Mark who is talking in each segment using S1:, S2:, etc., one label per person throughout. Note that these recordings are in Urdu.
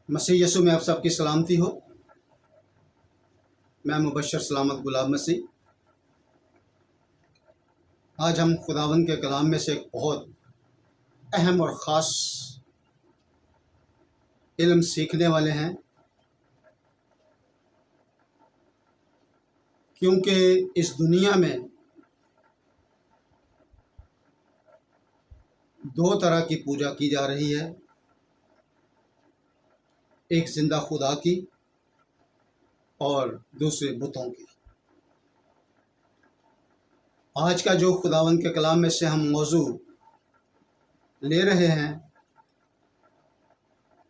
S1: مسیح یسوع میں آپ سب کی سلامتی ہو۔ میں مبشر سلامت غلام مسیح۔ آج ہم خداوند کے کلام میں سے ایک بہت اہم اور خاص علم سیکھنے والے ہیں، کیونکہ اس دنیا میں دو طرح کی پوجا کی جا رہی ہے، ایک زندہ خدا کی اور دوسرے بتوں کی۔ آج کا جو خداوند کے کلام میں سے ہم موضوع لے رہے ہیں،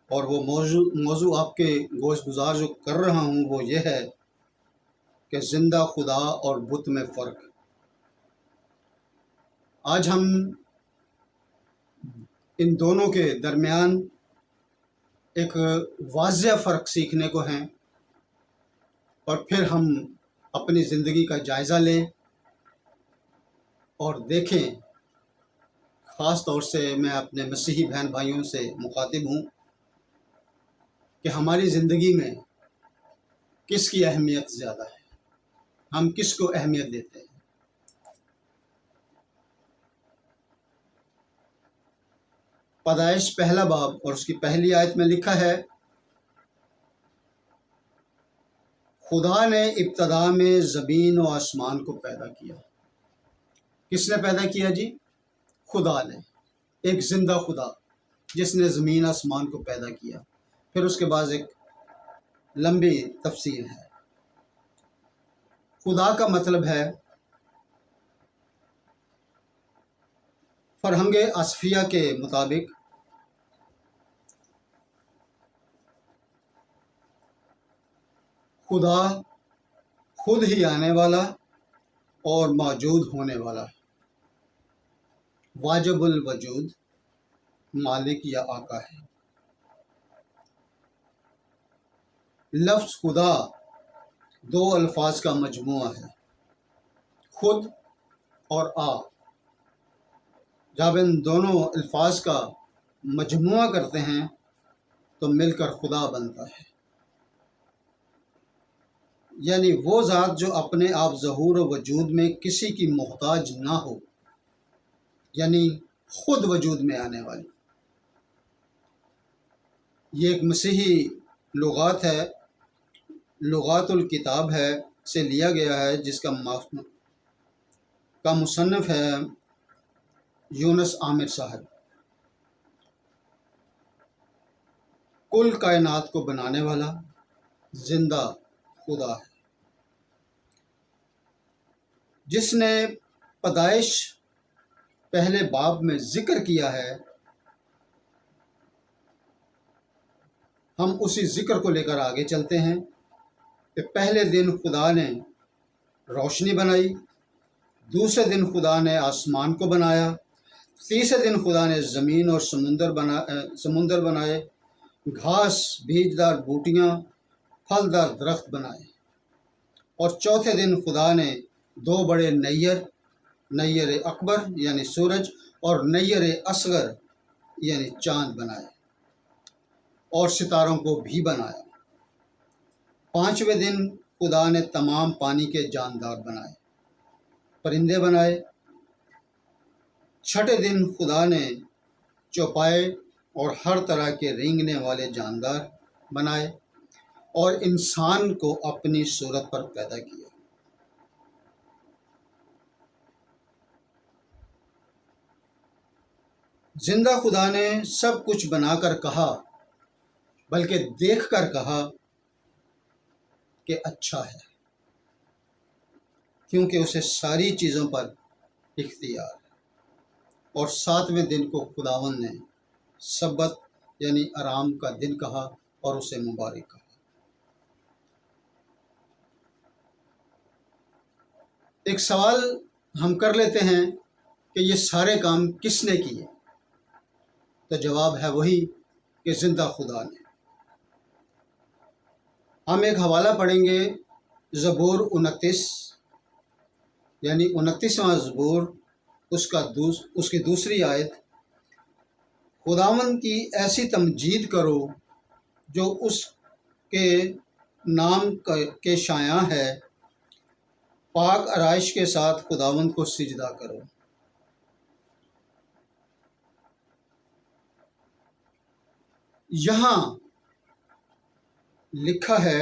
S1: اور وہ موضوع آپ کے گوش گزار جو کر رہا ہوں وہ یہ ہے کہ زندہ خدا اور بت میں فرق۔ آج ہم ان دونوں کے درمیان ایک واضح فرق سیکھنے کو ہیں، اور پھر ہم اپنی زندگی کا جائزہ لیں اور دیکھیں۔ خاص طور سے میں اپنے مسیحی بہن بھائیوں سے مخاطب ہوں کہ ہماری زندگی میں کس کی اہمیت زیادہ ہے، ہم کس کو اہمیت دیتے ہیں۔ پیدائش پہلا باب اور اس کی پہلی آیت میں لکھا ہے، خدا نے ابتدا میں زمین و آسمان کو پیدا کیا۔ کس نے پیدا کیا جی؟ خدا نے، ایک زندہ خدا جس نے زمین آسمان کو پیدا کیا۔ پھر اس کے بعد ایک لمبی تفسیر ہے۔ خدا کا مطلب ہے فرہنگ اصفیہ کے مطابق خدا خود ہی آنے والا اور موجود ہونے والا، واجب الوجود، مالک یا آقا ہے۔ لفظ خدا دو الفاظ کا مجموعہ ہے، خود اور آ۔ جب ان دونوں الفاظ کا مجموعہ کرتے ہیں تو مل کر خدا بنتا ہے، یعنی وہ ذات جو اپنے آپ ظہور و وجود میں کسی کی محتاج نہ ہو، یعنی خود وجود میں آنے والی۔ یہ ایک مسیحی لغات ہے، لغات الکتاب ہے سے لیا گیا ہے، جس کا مصنف ہے یونس عامر صاحب۔ کل کائنات کو بنانے والا زندہ خدا ہے، جس نے پیدائش پہلے باب میں ذکر کیا ہے۔ ہم اسی ذکر کو لے کر آگے چلتے ہیں کہ پہلے دن خدا نے روشنی بنائی، دوسرے دن خدا نے آسمان کو بنایا، تیسرے دن خدا نے زمین اور سمندر بنائے، گھاس، بیجدار بوٹیاں، پھلدار درخت بنائے، اور چوتھے دن خدا نے دو بڑے نیر اکبر یعنی سورج اور نیر اصغر یعنی چاند بنائے، اور ستاروں کو بھی بنایا۔ پانچویں دن خدا نے تمام پانی کے جاندار بنائے، پرندے بنائے۔ چھٹے دن خدا نے چوپائے اور ہر طرح کے رینگنے والے جاندار بنائے، اور انسان کو اپنی صورت پر پیدا کیا۔ زندہ خدا نے سب کچھ بنا کر کہا، بلکہ دیکھ کر کہا کہ اچھا ہے، کیونکہ اسے ساری چیزوں پر اختیار ہے۔ اور ساتویں دن کو خداوند نے سبت یعنی آرام کا دن کہا اور اسے مبارک کہا۔ ایک سوال ہم کر لیتے ہیں کہ یہ سارے کام کس نے کیے؟ تو جواب ہے وہی کہ زندہ خدا نے۔ ہم ایک حوالہ پڑھیں گے، زبور 29 یعنی 29واں زبور اس کی دوسری آیت، خداوند کی ایسی تمجید کرو جو اس کے نام کے شایع ہے، پاک آرائش کے ساتھ خداوند کو سجدہ کرو۔ یہاں لکھا ہے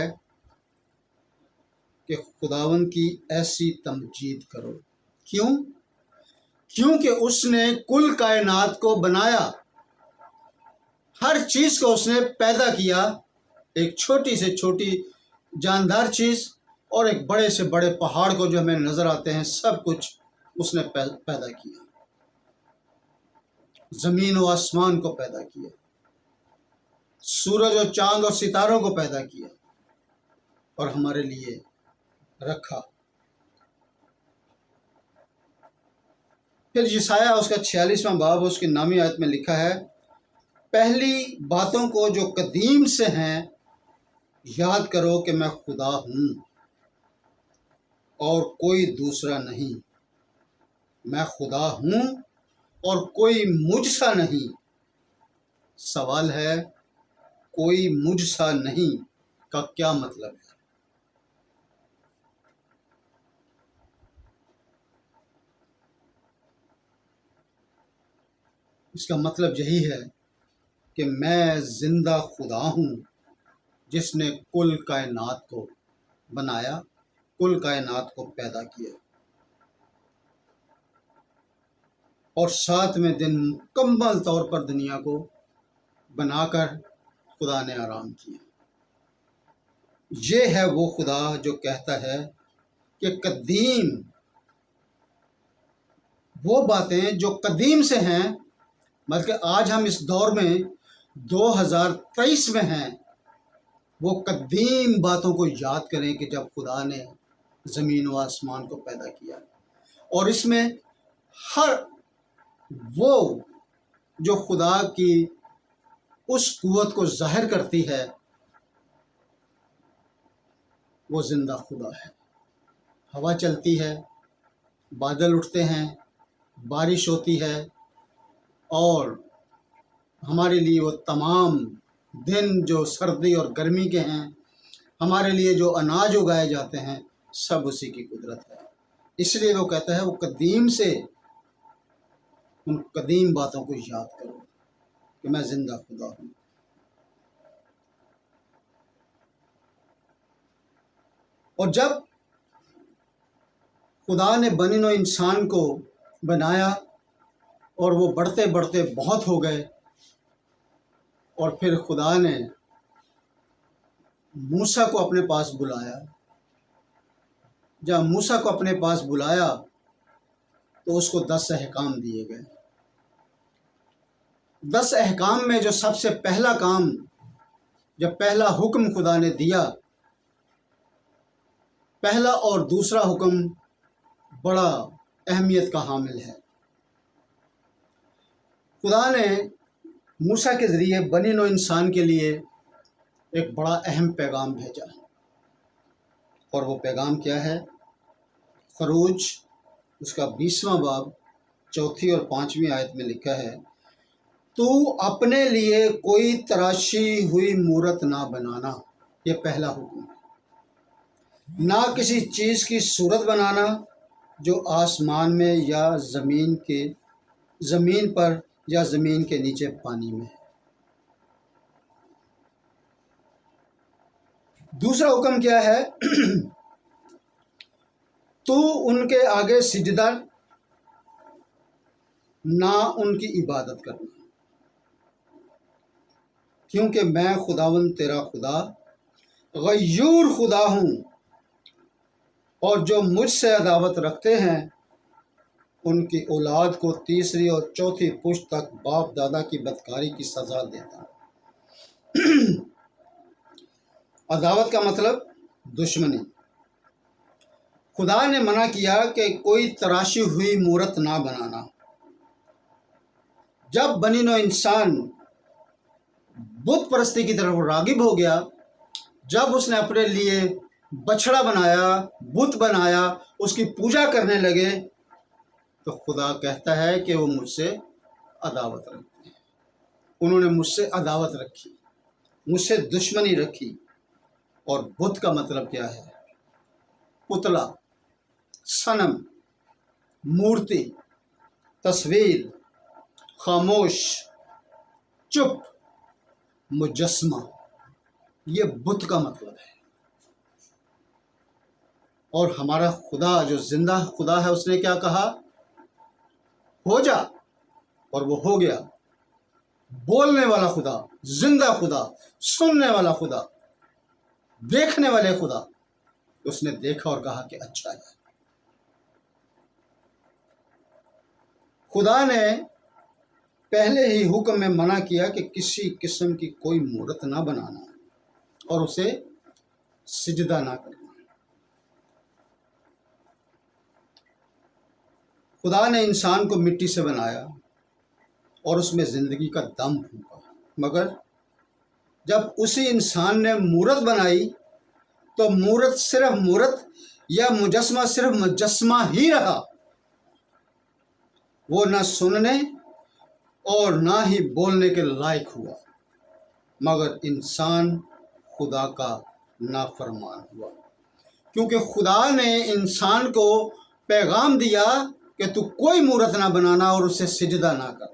S1: کہ خداوند کی ایسی تمجید کرو۔ کیوں؟ کیونکہ اس نے کل کائنات کو بنایا، ہر چیز کو اس نے پیدا کیا، ایک چھوٹی سے چھوٹی جاندار چیز اور ایک بڑے سے بڑے پہاڑ کو جو ہمیں نظر آتے ہیں، سب کچھ اس نے پیدا کیا، زمین و آسمان کو پیدا کیا، سورج اور چاند اور ستاروں کو پیدا کیا اور ہمارے لیے رکھا۔ پھر یسایہ اس کا 46واں باب اس کی نامی آیت میں لکھا ہے، پہلی باتوں کو جو قدیم سے ہیں یاد کرو کہ میں خدا ہوں اور کوئی دوسرا نہیں، میں خدا ہوں اور کوئی مجھ سا نہیں۔ سوال ہے، کوئی مجھ سا نہیں کا کیا مطلب ہے؟ اس کا مطلب یہی ہے کہ میں زندہ خدا ہوں جس نے کل کائنات کو بنایا، کل کائنات کو پیدا کیا اور 7ویں دن مکمل طور پر دنیا کو بنا کر خدا نے آرام کیا۔ یہ ہے وہ خدا جو کہتا ہے کہ قدیم، وہ باتیں جو قدیم سے ہیں، بلکہ آج ہم اس دور میں 2023 میں ہیں، وہ قدیم باتوں کو یاد کریں کہ جب خدا نے زمین و آسمان کو پیدا کیا، اور اس میں ہر وہ جو خدا کی اس قوت کو ظاہر کرتی ہے، وہ زندہ خدا ہے۔ ہوا چلتی ہے، بادل اٹھتے ہیں، بارش ہوتی ہے، اور ہمارے لیے وہ تمام دن جو سردی اور گرمی کے ہیں، ہمارے لیے جو اناج اگائے جاتے ہیں، سب اسی کی قدرت ہے۔ اس لیے وہ کہتا ہے، وہ قدیم سے ان قدیم باتوں کو یاد کرو کہ میں زندہ خدا ہوں۔ اور جب خدا نے بنی نوع انسان کو بنایا اور وہ بڑھتے بڑھتے بہت ہو گئے، اور پھر خدا نے موسیٰ کو اپنے پاس بلایا۔ جب موسیٰ کو اپنے پاس بلایا تو اس کو 10 احکام دیے گئے۔ 10 احکام میں جو سب سے پہلا کام، جب پہلا حکم خدا نے دیا، پہلا اور دوسرا حکم بڑا اہمیت کا حامل ہے۔ خدا نے موسیٰ کے ذریعے بنی نوع انسان کے لیے ایک بڑا اہم پیغام بھیجا، اور وہ پیغام کیا ہے؟ خروج اس کا 20واں باب 4 اور 5 آیت میں لکھا ہے، تو اپنے لیے کوئی تراشی ہوئی مورت نہ بنانا، یہ پہلا حکم ہے۔ نہ کسی چیز کی صورت بنانا جو آسمان میں یا زمین پر یا زمین کے نیچے پانی میں ہے۔ دوسرا حکم کیا ہے؟ تو ان کے آگے سجدہ، نہ ان کی عبادت کرنا، کیونکہ میں خداوند تیرا خدا غیور خدا ہوں، اور جو مجھ سے عداوت رکھتے ہیں ان کی اولاد کو 3 اور 4 پشت تک باپ دادا کی بدکاری کی سزا دیتا ہوں۔ عداوت کا مطلب دشمنی۔ خدا نے منع کیا کہ کوئی تراشی ہوئی مورت نہ بنانا۔ جب بنی نوع انسان بت پرستی کی طرف راغب ہو گیا، جب اس نے اپنے لیے بچھڑا بنایا، بت بنایا، اس کی پوجا کرنے لگے، تو خدا کہتا ہے کہ وہ مجھ سے عداوت رکھتے ہیں، انہوں نے مجھ سے عداوت رکھی، مجھ سے دشمنی رکھی۔ اور بت کا مطلب کیا ہے؟ پتلا، صنم، مورتی، تصویر، خاموش، چپ، مجسمہ، یہ بت کا مطلب ہے۔ اور ہمارا خدا جو زندہ خدا ہے، اس نے کیا کہا؟ ہو جا، اور وہ ہو گیا۔ بولنے والا خدا، زندہ خدا، سننے والا خدا، دیکھنے والے خدا، اس نے دیکھا اور کہا کہ اچھا ہے۔ خدا نے پہلے ہی حکم میں منع کیا کہ کسی قسم کی کوئی مورت نہ بنانا اور اسے سجدہ نہ کرنا۔ خدا نے انسان کو مٹی سے بنایا اور اس میں زندگی کا دم پھونکا، مگر جب اسی انسان نے مورت بنائی تو مورت صرف مورت یا مجسمہ صرف مجسمہ ہی رہا، وہ نہ سننے اور نہ ہی بولنے کے لائق ہوا، مگر انسان خدا کا نافرمان ہوا، کیونکہ خدا نے انسان کو پیغام دیا کہ تو کوئی مورت نہ بنانا اور اسے سجدہ نہ کرنا۔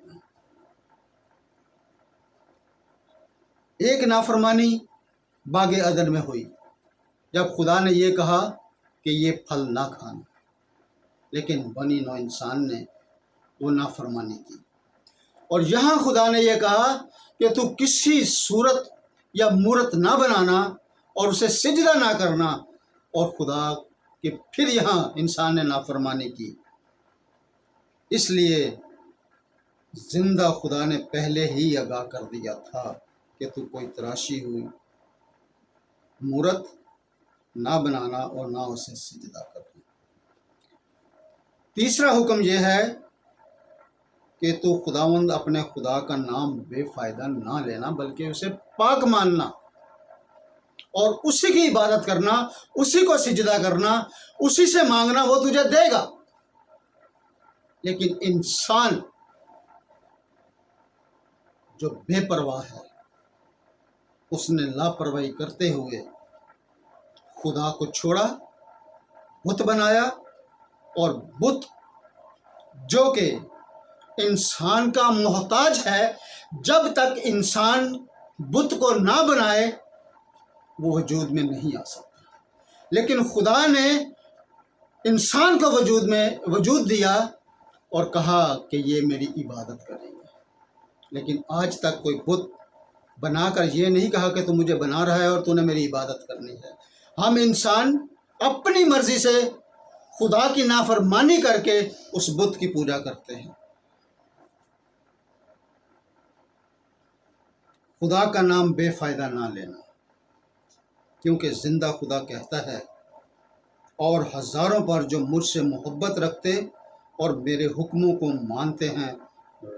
S1: ایک نافرمانی باغ عدن میں ہوئی جب خدا نے یہ کہا کہ یہ پھل نہ کھانا، لیکن بنی نوع انسان نے وہ نافرمانی کی۔ اور یہاں خدا نے یہ کہا کہ تو کسی صورت یا مورت نہ بنانا اور اسے سجدہ نہ کرنا، اور خدا کہ پھر یہاں انسان نے نافرمانی کی۔ اس لیے زندہ خدا نے پہلے ہی آگاہ کر دیا تھا کہ تو کوئی تراشی ہوئی مورت نہ بنانا اور نہ اسے سجدہ کرنا۔ تیسرا حکم یہ ہے کہ تو خداوند اپنے خدا کا نام بے فائدہ نہ لینا، بلکہ اسے پاک ماننا اور اسی کی عبادت کرنا، اسی کو سجدہ کرنا، اسی سے مانگنا، وہ تجھے دے گا۔ لیکن انسان جو بے پرواہ ہے، اس نے لاپرواہی کرتے ہوئے خدا کو چھوڑا، بت بنایا، اور بت جو کہ انسان کا محتاج ہے، جب تک انسان بت کو نہ بنائے وہ وجود میں نہیں آ سکتا۔ لیکن خدا نے انسان کو وجود دیا اور کہا کہ یہ میری عبادت کریں گے۔ لیکن آج تک کوئی بت بنا کر یہ نہیں کہا کہ تو مجھے بنا رہا ہے اور تو نے میری عبادت کرنی ہے۔ ہم انسان اپنی مرضی سے خدا کی نافرمانی کر کے اس بت کی پوجا کرتے ہیں۔ خدا کا نام بے فائدہ نہ لینا، کیونکہ زندہ خدا کہتا ہے، اور ہزاروں پر جو مجھ سے محبت رکھتے اور میرے حکموں کو مانتے ہیں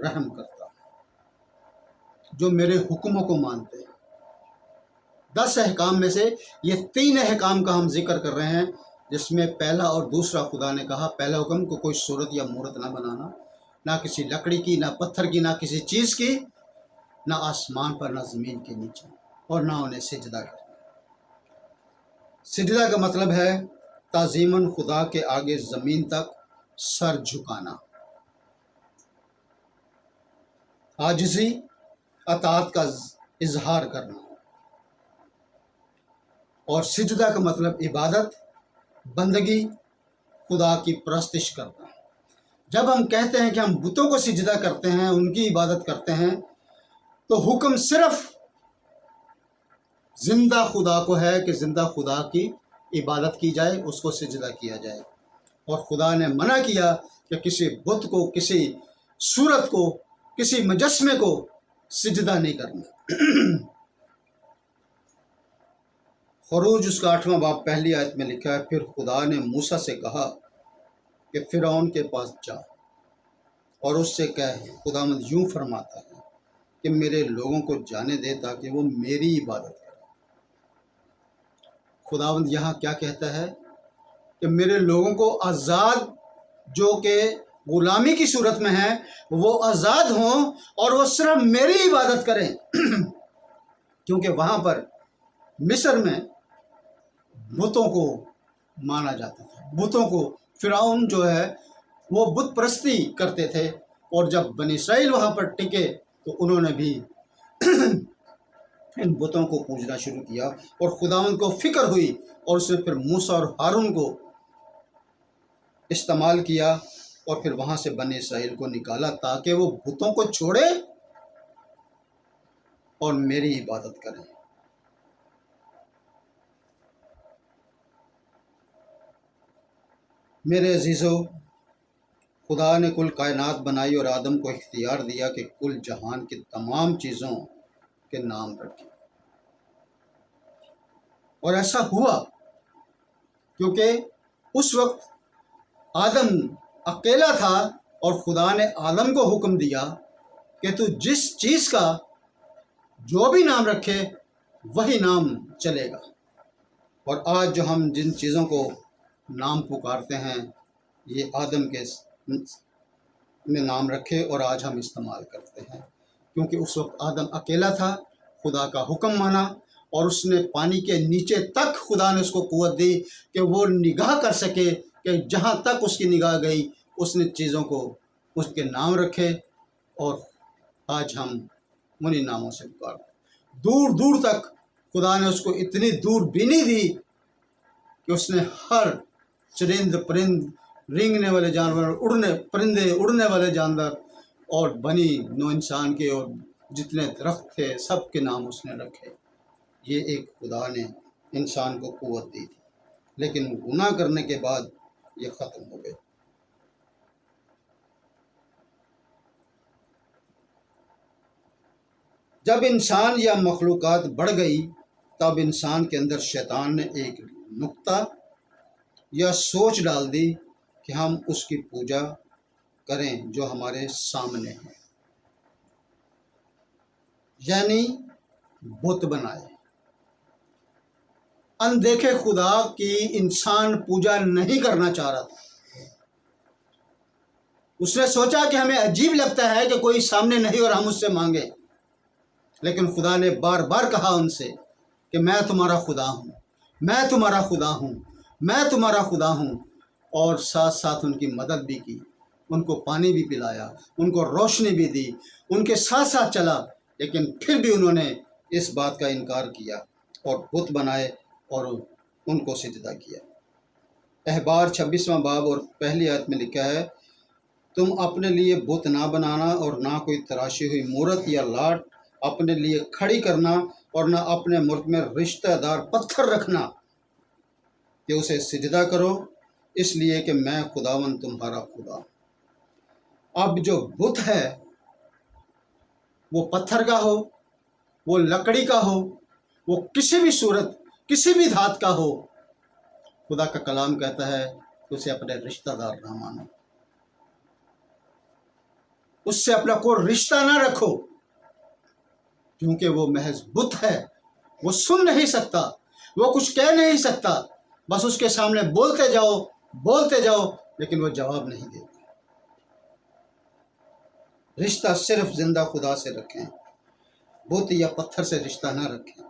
S1: رحم کرتا۔ جو میرے حکموں کو مانتے ہیں، 10 احکام میں سے یہ 3 احکام کا ہم ذکر کر رہے ہیں، جس میں پہلا اور دوسرا خدا نے کہا، پہلا حکم کو کوئی صورت یا مورت نہ بنانا، نہ کسی لکڑی کی، نہ پتھر کی، نہ کسی چیز کی، نہ آسمان پر، نہ زمین کے نیچے، اور نہ انہیں سجدہ کرنا۔ سجدہ کا مطلب ہے تعظیماً خدا کے آگے زمین تک سر جھکانا، عاجزی، اطاعت کا اظہار کرنا۔ اور سجدہ کا مطلب عبادت، بندگی، خدا کی پرستش کرنا۔ جب ہم کہتے ہیں کہ ہم بتوں کو سجدہ کرتے ہیں، ان کی عبادت کرتے ہیں، تو حکم صرف زندہ خدا کو ہے کہ زندہ خدا کی عبادت کی جائے، اس کو سجدہ کیا جائے۔ اور خدا نے منع کیا کہ کسی بت کو، کسی صورت کو، کسی مجسمے کو سجدہ نہیں کرنا۔ خروج اس کا 8واں باب پہلی آیت میں لکھا ہے، پھر خدا نے موسیٰ سے کہا کہ فرعون کے پاس جا اور اس سے کہہ، خداوند یوں فرماتا ہے کہ میرے لوگوں کو جانے دے تاکہ وہ میری عبادت کریں۔ خداوند یہاں کیا کہتا ہے کہ میرے لوگوں کو آزاد جو کہ غلامی کی صورت میں ہیں وہ آزاد ہوں اور وہ صرف میری عبادت کریں کیونکہ وہاں پر مصر میں بتوں کو مانا جاتا تھا، بتوں کو فرعون جو ہے وہ بت پرستی کرتے تھے، اور جب بنی اسرائیل وہاں پر ٹکے تو انہوں نے بھی ان بتوں کو پوجنا شروع کیا، اور خداوند کو فکر ہوئی اور اس نے پھر موسیٰ اور ہارون کو استعمال کیا اور پھر وہاں سے بنی اسرائیل کو نکالا تاکہ وہ بتوں کو چھوڑے اور میری عبادت کریں۔ میرے عزیزو، خدا نے کل کائنات بنائی اور آدم کو اختیار دیا کہ کل جہان کی تمام چیزوں کے نام رکھے، اور ایسا ہوا کیونکہ اس وقت آدم اکیلا تھا اور خدا نے آدم کو حکم دیا کہ تو جس چیز کا جو بھی نام رکھے وہی نام چلے گا، اور آج جو ہم جن چیزوں کو نام پکارتے ہیں یہ آدم کے نے نام رکھے اور آج ہم استعمال کرتے ہیں، کیونکہ اس وقت آدم اکیلا تھا، خدا کا حکم مانا، اور اس نے پانی کے نیچے تک خدا نے اس کو قوت دی کہ وہ نگاہ کر سکے، کہ جہاں تک اس کی نگاہ گئی اس نے چیزوں کو اس کے نام رکھے، اور آج ہم انہیں ناموں سے پکارتے ہیں۔ دور دور تک خدا نے اس کو اتنی دور بینی دی کہ اس نے ہر چرند پرند، رینگنے والے جانور، اڑنے والے جانور، اور بنی نو انسان کے اور جتنے درخت تھے سب کے نام اس نے رکھے۔ یہ ایک خدا نے انسان کو قوت دی تھی، لیکن گناہ کرنے کے بعد یہ ختم ہو گئے۔ جب انسان یا مخلوقات بڑھ گئی تب انسان کے اندر شیطان نے ایک نقطہ یا سوچ ڈال دی کہ ہم اس کی پوجا کریں جو ہمارے سامنے ہے، یعنی بت بنائے۔ اندیکھے خدا کی انسان پوجا نہیں کرنا چاہ رہا تھا۔ اس نے سوچا کہ ہمیں عجیب لگتا ہے کہ کوئی سامنے نہیں اور ہم اس سے مانگیں، لیکن خدا نے بار بار کہا ان سے کہ میں تمہارا خدا ہوں، میں تمہارا خدا ہوں، میں تمہارا خدا ہوں، اور ساتھ ساتھ ان کی مدد بھی کی، ان کو پانی بھی پلایا، ان کو روشنی بھی دی، ان کے ساتھ ساتھ چلا، لیکن پھر بھی انہوں نے اس بات کا انکار کیا اور بت بنائے اور ان کو سجدہ کیا۔ احبار 26واں باب اور پہلی آیت میں لکھا ہے، تم اپنے لیے بت نہ بنانا اور نہ کوئی تراشی ہوئی مورت یا لاٹ اپنے لیے کھڑی کرنا، اور نہ اپنے ملک میں رشتہ دار پتھر رکھنا کہ اسے سجدہ کرو، اس لیے کہ میں خداوند تمہارا خدا ہوں۔ اب جو بت ہے وہ پتھر کا ہو، وہ لکڑی کا ہو، وہ کسی بھی صورت، کسی بھی دھات کا ہو، خدا کا کلام کہتا ہے کہ اسے اپنے رشتہ دار نہ مانو، اس سے اپنا کوئی رشتہ نہ رکھو، کیونکہ وہ محض بت ہے، وہ سن نہیں سکتا، وہ کچھ کہہ نہیں سکتا، بس اس کے سامنے بولتے جاؤ لیکن وہ جواب نہیں دیتا۔ رشتہ صرف زندہ خدا سے رکھیں، بت یا پتھر سے رشتہ نہ رکھیں۔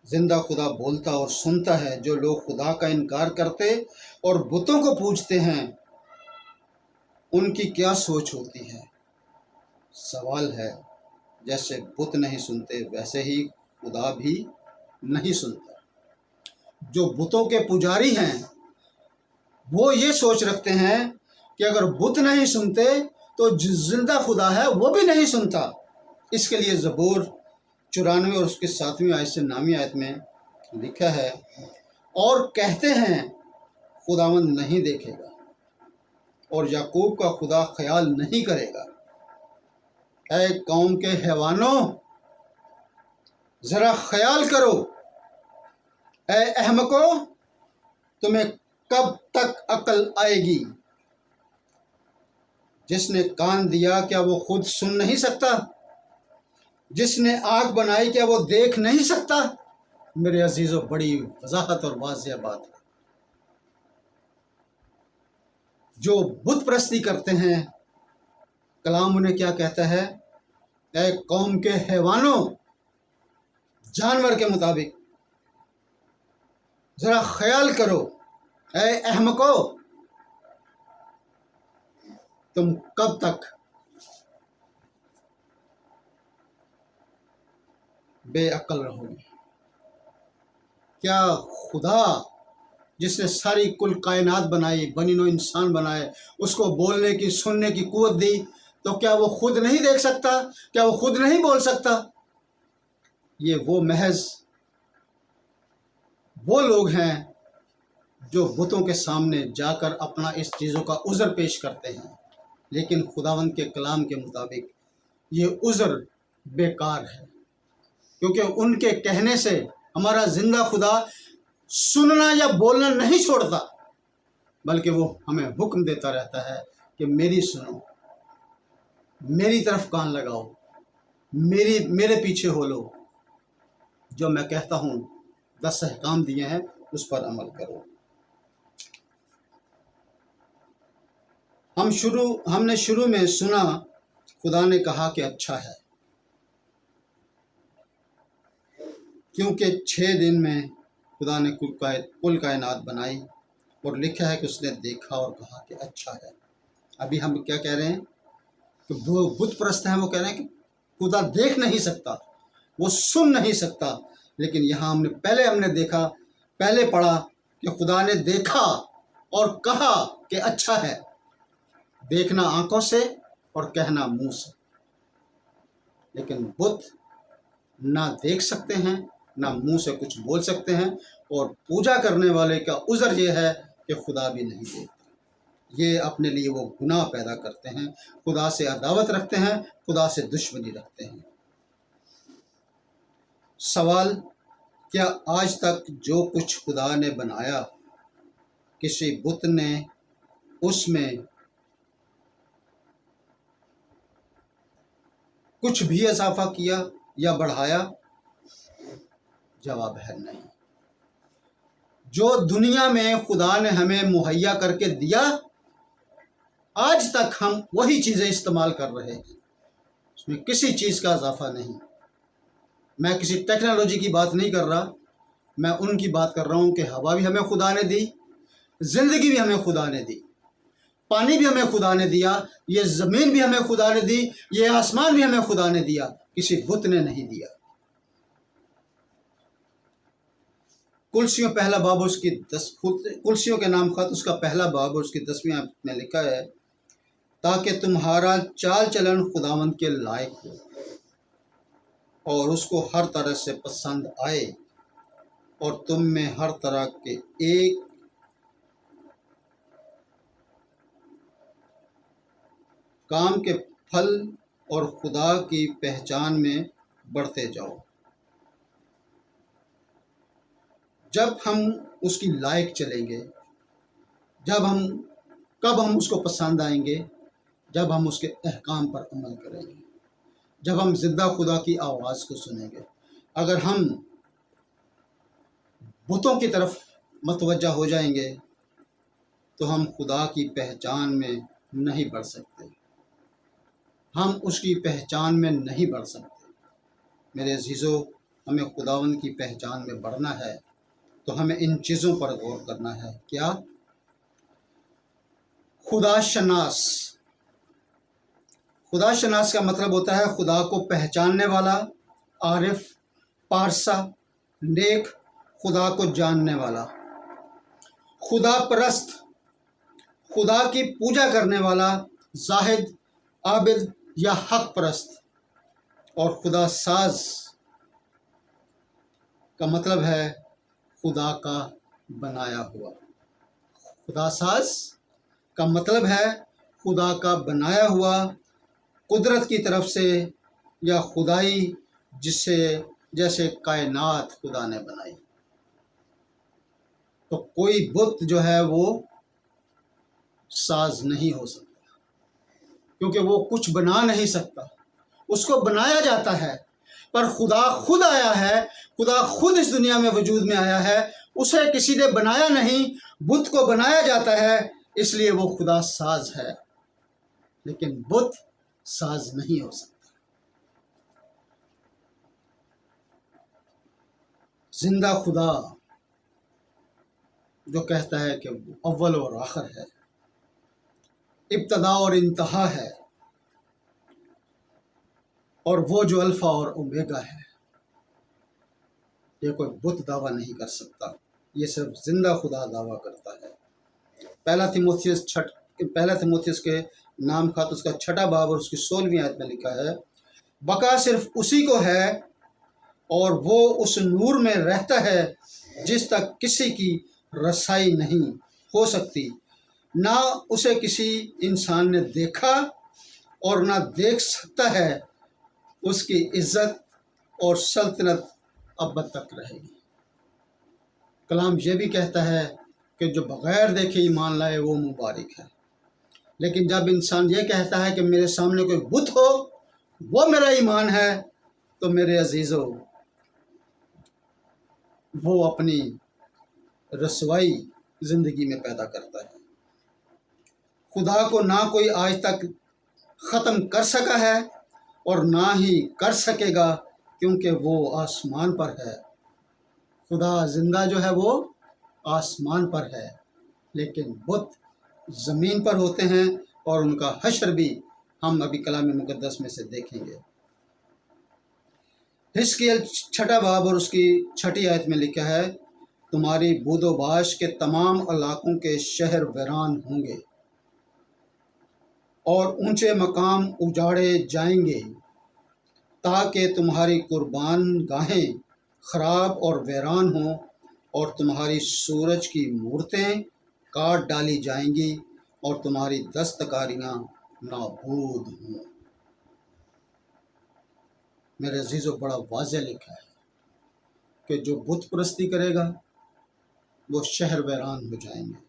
S1: زندہ خدا بولتا اور سنتا ہے۔ جو لوگ خدا کا انکار کرتے اور بتوں کو پوجتے ہیں ان کی کیا سوچ ہوتی ہے؟ سوال ہے، جیسے بت نہیں سنتے ویسے ہی خدا بھی نہیں سنتا۔ جو بتوں کے پجاری ہیں وہ یہ سوچ رکھتے ہیں کہ اگر بت نہیں سنتے تو زندہ خدا ہے وہ بھی نہیں سنتا۔ اس کے لیے زبور 94 اور اس کے 7ویں آیت سے 9ویں آیت میں لکھا ہے، اور کہتے ہیں خداوند نہیں دیکھے گا اور یعقوب کا خدا خیال نہیں کرے گا۔ اے قوم کے حیوانوں، ذرا خیال کرو، اے احمقو، تمہیں کب تک عقل آئے گی؟ جس نے کان دیا کیا وہ خود سن نہیں سکتا؟ جس نے آنکھ بنائی کیا وہ دیکھ نہیں سکتا؟ میرے عزیزو، بڑی وضاحت اور واضح بات ہے۔ جو بت پرستی کرتے ہیں، کلام انہیں کیا کہتا ہے؟ اے قوم کے حیوانوں، جانور کے مطابق ذرا خیال کرو، اے احمقو، تم کب تک بے عقل رہو گے؟ کیا خدا جس نے ساری کل کائنات بنائی، بنی نوع انسان بنائے، اس کو بولنے کی، سننے کی قوت دی، تو کیا وہ خود نہیں دیکھ سکتا؟ کیا وہ خود نہیں بول سکتا؟ یہ وہ محض وہ لوگ ہیں جو بتوں کے سامنے جا کر اپنا اس چیزوں کا عذر پیش کرتے ہیں، لیکن خداوند کے کلام کے مطابق یہ عذر بیکار ہے، کیونکہ ان کے کہنے سے ہمارا زندہ خدا سننا یا بولنا نہیں چھوڑتا، بلکہ وہ ہمیں حکم دیتا رہتا ہے کہ میری سنو، میری طرف کان لگاؤ، میرے پیچھے ہو لو، جو میں کہتا ہوں 10 احکام دیے ہیں اس پر عمل کرو۔ ہم نے شروع میں سنا، خدا نے کہا کہ اچھا ہے، کیونکہ 6 دن میں خدا نے کل کائنات بنائی، اور لکھا ہے کہ اس نے دیکھا اور کہا کہ اچھا ہے۔ ابھی ہم کیا کہہ رہے ہیں کہ وہ بت پرست ہیں، وہ کہہ رہے ہیں کہ خدا دیکھ نہیں سکتا، وہ سن نہیں سکتا، لیکن یہاں ہم نے دیکھا، پہلے پڑھا کہ خدا نے دیکھا اور کہا کہ اچھا ہے۔ دیکھنا آنکھوں سے اور کہنا منہ سے، لیکن بت نہ دیکھ سکتے ہیں، نہ منہ سے کچھ بول سکتے ہیں، اور پوجا کرنے والے کا عذر یہ ہے کہ خدا بھی نہیں دیکھتا۔ یہ اپنے لیے وہ گناہ پیدا کرتے ہیں، خدا سے عداوت رکھتے ہیں، خدا سے دشمنی رکھتے ہیں۔ سوال، کیا آج تک جو کچھ خدا نے بنایا، کسی بت نے اس میں کچھ بھی اضافہ کیا یا بڑھایا؟ جواب ہے نہیں۔ جو دنیا میں خدا نے ہمیں مہیا کر کے دیا، آج تک ہم وہی چیزیں استعمال کر رہے ہیں، اس میں کسی چیز کا اضافہ نہیں۔ میں کسی ٹیکنالوجی کی بات نہیں کر رہا، میں ان کی بات کر رہا ہوں کہ ہوا بھی ہمیں خدا نے دی، زندگی بھی ہمیں خدا نے دی، پانی بھی ہمیں خدا نے دیا، یہ زمین بھی ہمیں خدا نے دی، یہ آسمان بھی ہمیں خدا نے دیا، کسی بت نے نہیں دیا۔ کلسیوں پہلا باب اس کی کلسیوں کے نام خط اس کا پہلا باب اور اس کی 10ویں آیت میں لکھا ہے، تاکہ تمہارا چال چلن خداوند کے لائق ہو اور اس کو ہر طرح سے پسند آئے، اور تم میں ہر طرح کے ایک کام کے پھل اور خدا کی پہچان میں بڑھتے جاؤ۔ جب ہم اس کی لائق چلیں گے، کب ہم اس کو پسند آئیں گے؟ جب ہم اس کے احکام پر عمل کریں گے، جب ہم زندہ خدا کی آواز کو سنیں گے۔ اگر ہم بتوں کی طرف متوجہ ہو جائیں گے تو ہم خدا کی پہچان میں نہیں بڑھ سکتے، ہم اس کی پہچان میں نہیں بڑھ سکتے۔ میرے عزیزو، ہمیں خداوند کی پہچان میں بڑھنا ہے تو ہمیں ان چیزوں پر غور کرنا ہے۔ کیا؟ خدا شناس۔ خدا شناس کا مطلب ہوتا ہے خدا کو پہچاننے والا، عارف، پارسا، نیک، خدا کو جاننے والا۔ خدا پرست، خدا کی پوجا کرنے والا، زاہد، عابد یا حق پرست۔ اور خدا ساز کا مطلب ہے خدا کا بنایا ہوا۔ خدا ساز کا مطلب ہے خدا کا بنایا ہوا، قدرت کی طرف سے یا خدائی، جیسے کائنات خدا نے بنائی۔ تو کوئی بت جو ہے وہ ساز نہیں ہو سکتا، کیونکہ وہ کچھ بنا نہیں سکتا، اس کو بنایا جاتا ہے۔ پر خدا خود آیا ہے، خدا خود اس دنیا میں وجود میں آیا ہے، اسے کسی نے بنایا نہیں، بت کو بنایا جاتا ہے، اس لیے وہ خدا ساز ہے، لیکن بت ساز نہیں ہو سکتا۔ زندہ خدا جو کہتا ہے کہ وہ اول اور آخر ہے، ابتدا اور انتہا ہے، اور وہ جو الفا اور اومیگا ہے، یہ کوئی بت دعویٰ نہیں کر سکتا، یہ صرف زندہ خدا دعویٰ کرتا ہے۔ پہلا تیموتھیوس کے نام خط اس کا 6 باب اور اس کی 16ویں آیت میں لکھا ہے، بقا صرف اسی کو ہے اور وہ اس نور میں رہتا ہے جس تک کسی کی رسائی نہیں ہو سکتی، نہ اسے کسی انسان نے دیکھا اور نہ دیکھ سکتا ہے، اس کی عزت اور سلطنت ابد تک رہے گی۔ کلام یہ بھی کہتا ہے کہ جو بغیر دیکھے ایمان لائے وہ مبارک ہے، لیکن جب انسان یہ کہتا ہے کہ میرے سامنے کوئی بت ہو وہ میرا ایمان ہے، تو میرے عزیزو وہ اپنی رسوائی زندگی میں پیدا کرتا ہے۔ خدا کو نہ کوئی آج تک ختم کر سکا ہے اور نہ ہی کر سکے گا، کیونکہ وہ آسمان پر ہے۔ خدا زندہ جو ہے وہ آسمان پر ہے، لیکن بت زمین پر ہوتے ہیں، اور ان کا حشر بھی ہم ابھی کلام مقدس میں سے دیکھیں گے۔ حزقیل 6 باب اور اس کی 6 آیت میں لکھا ہے، تمہاری بود و باش کے تمام علاقوں کے شہر ویران ہوں گے اور اونچے مقام اجاڑے جائیں گے، تاکہ تمہاری قربان گاہیں خراب اور ویران ہوں، اور تمہاری سورج کی مورتیں کاٹ ڈالی جائیں گی، اور تمہاری دستکاریاں نابود ہوں۔ میرے عزیزو بڑا واضح لکھا ہے کہ جو بت پرستی کرے گا وہ شہر ویران ہو جائیں گے،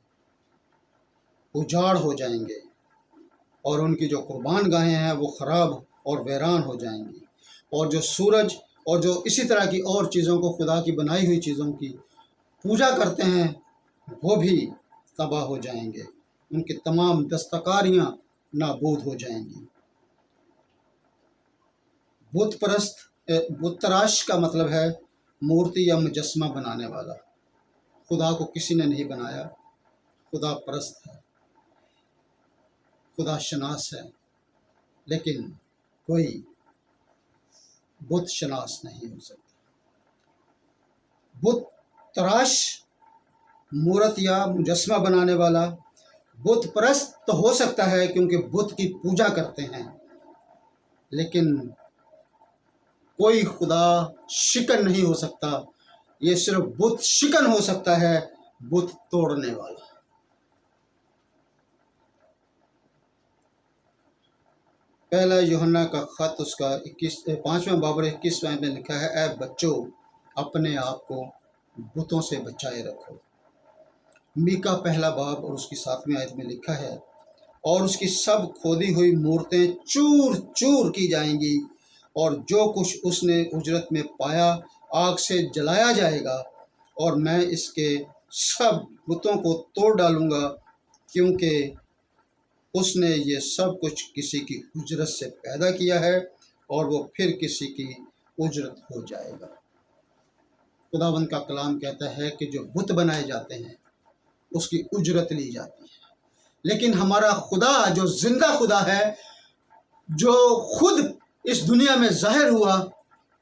S1: اجاڑ ہو جائیں گے، اور ان کی جو قربان گاہیں ہیں وہ خراب اور ویران ہو جائیں گی، اور جو سورج اور جو اسی طرح کی اور چیزوں کو خدا کی بنائی ہوئی چیزوں کی پوجا کرتے ہیں وہ بھی تباہ ہو جائیں گے، ان کی تمام دستکاریاں نابود ہو جائیں گی۔ بت تراش کا مطلب ہے مورتی یا مجسمہ بنانے والا۔ خدا کو کسی نے نہیں بنایا، خدا پرست ہے، خدا شناس ہے، لیکن کوئی بت شناس نہیں ہو سکتا۔ بت تراش، مورت یا مجسمہ بنانے والا بت پرست تو ہو سکتا ہے کیونکہ بت کی پوجا کرتے ہیں، لیکن کوئی خدا شکن نہیں ہو سکتا۔ یہ صرف بت شکن ہو سکتا ہے، بت توڑنے والا۔ پہلا یوحنا کا خط اس کا 5واں باب اور 21واں میں لکھا ہے، اے بچوں اپنے آپ کو بتوں سے بچائے رکھو۔ میکا 1 باب اور اس کی 7ویں آیت میں لکھا ہے، اور اس کی سب کھودی ہوئی مورتیں چور چور کی جائیں گی، اور جو کچھ اس نے اجرت میں پایا آگ سے جلایا جائے گا، اور میں اس کے سب بتوں کو توڑ ڈالوں گا، کیونکہ اس نے یہ سب کچھ کسی کی اجرت سے پیدا کیا ہے، اور وہ پھر کسی کی اجرت ہو جائے گا۔ خداوند کا کلام کہتا ہے کہ جو بت بنائے جاتے ہیں اس کی اجرت لی جاتی ہے، لیکن ہمارا خدا جو زندہ خدا ہے، جو خود اس دنیا میں ظاہر ہوا،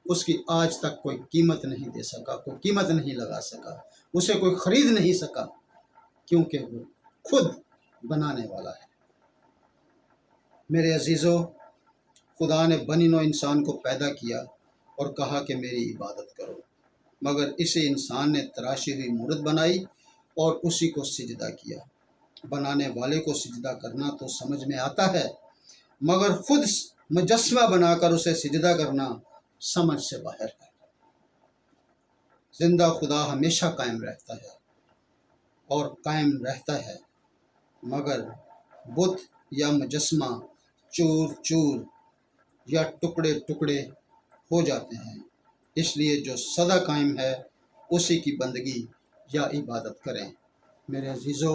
S1: اس کی آج تک کوئی قیمت نہیں دے سکا، کوئی قیمت نہیں لگا سکا، اسے کوئی خرید نہیں سکا، کیونکہ وہ خود بنانے والا ہے۔ میرے عزیزو، خدا نے بنی نوع انسان کو پیدا کیا اور کہا کہ میری عبادت کرو، مگر اسی انسان نے تراشی ہوئی مورت بنائی اور اسی کو سجدہ کیا۔ بنانے والے کو سجدہ کرنا تو سمجھ میں آتا ہے، مگر خود مجسمہ بنا کر اسے سجدہ کرنا سمجھ سے باہر ہے۔ زندہ خدا ہمیشہ قائم رہتا ہے اور قائم رہتا ہے، مگر بت یا مجسمہ چور چور یا ٹکڑے ٹکڑے ہو جاتے ہیں، اس لیے جو سدا قائم ہے اسی کی بندگی یا عبادت کریں۔ میرے عزیزو،